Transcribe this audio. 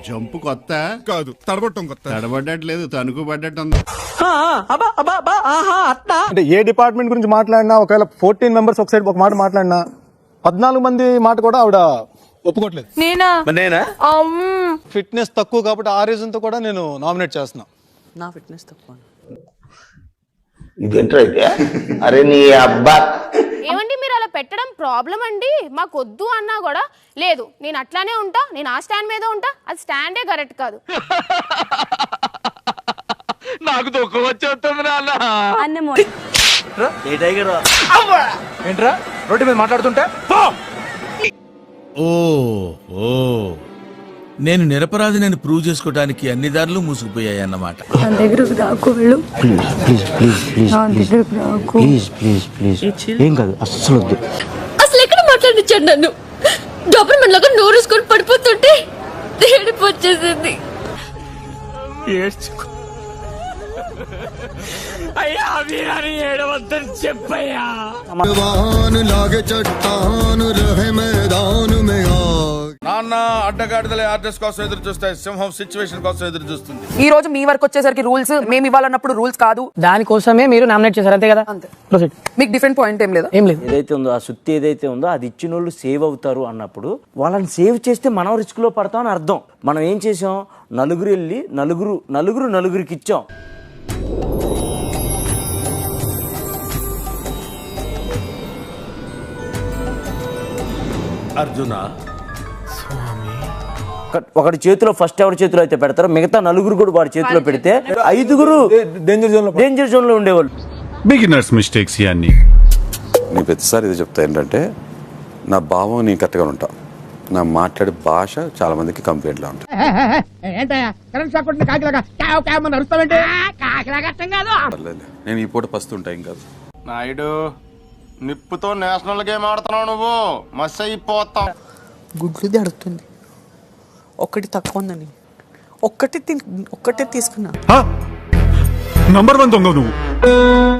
Jump కొత్త కాదు, తడబట్టం కొత్త. తడబడ్డట్లేదు, తణుకు పడ్డట్టు ఉంది. అంటే ఏ డిపార్ట్మెంట్ గురించి మాట్లాడినా, ఒకవేళ 14 మెంబర్స్ ఒక సైడ్ ఒక మాట మాట్లాడినా 14 మంది మాట కూడా ఆవిడ ఒప్పుకోవట్లేదు. నేనా ఫిట్నెస్ తక్కువ కాబట్టి ఆ రీజన్ తో కూడా నేను నామినేట్ చేస్తున్నా. నా ఫిట్నెస్ తక్కువ. ఇదేంటైతే అరే నీ అబ్బా ఏమండి మీరు అలా పెట్టడం ప్రాబ్లం అండి. మాకు వద్దు అన్నా కూడా లేదు, నేను అట్లానే ఉంటా, నేను ఆ స్టాండ్ మీద ఉంటా, అది స్టాండే కరెక్ట్ కాదు. నాకు దుఃఖం వచ్చేస్తుంది నాన్న. ఏంట్రా రోడ్డు మీద మాట్లాడుతుంటే ఓ ఓ నేను నిరపరాధిని ప్రూవ్ చేసుకోవడానికి అన్ని దారులు మూసుకుపోయాయన్నమాట. ఏం కాదు అస్సలు వద్దు. అసలు ఎక్కడ మాట్లాడించాడు నన్ను? గవర్నమెంట్ లాగా నోరేసుకొని పడిపోతుంటే ఏడుపు వచ్చేసింది. అయ్యా వీరాని ఏడవద్దని చెప్పయ్యా. నాన్న అడ్డగాడిదలే ఆర్డర్స్ కోసం ఎదురు చూస్తాయి, సింహం సిచ్యువేషన్ కోసం ఎదురు చూస్తుంది. ఈ రోజు మీ వరకు వచ్చేసరికి రూల్స్ మేము ఇవ్వాలన్నప్పుడు రూల్స్ కాదు. దానికోసమే మీరు నామినేట్ చేశారు అంతే కదా? అంతే. మీకు డిఫరెంట్ పాయింట్ ఏం లేదా? ఏం లేదు. ఏదైతే ఉందో ఆ సుత్తి ఏదైతే ఉందో అది ఇచ్చిన వాళ్ళు సేవ్ అవుతారు అన్నప్పుడు వాళ్ళని సేవ్ చేస్తే మనం రిస్క్ లో పడతాం అని అర్థం. మనం ఏం చేసాం, నలుగురు వెళ్ళి నలుగురికి ఇచ్చాం. అర్జున ఒకటి చేతిలో ఫస్ట్ ఎవరి చేతిలో అయితే పెడతారో మిగతా నలుగురు కూడా వాడి చేతిలో పెడితే 5గురు డేంజర్ జోన్ లో ఉండేవాళ్ళు. బిగినర్స్ మిస్టేక్స్ ఇవన్నీ. నేను ప్రతిసారి ఇది చెప్తా ఏంటంటే నా భావం నేను కరెక్ట్గా ఉంటా, నా మాట్లాడే భాష చాలా మందికి కంప్లైంట్లా ఉంటుంది. నేను ఈ పూట పస్తుంటా ఏం కాదు. నాయుడు నిప్పుతో నేషనల్ గేమ్ ఆడుతున్నావు నువ్వు, మస్ అయిపోతాం. గుడ్లుది అడుగుతుంది. ఒకటి తక్కువ ఉందని ఒక్కటే తీసుకున్నా. నంబర్ 1 దొంగ నువ్వు.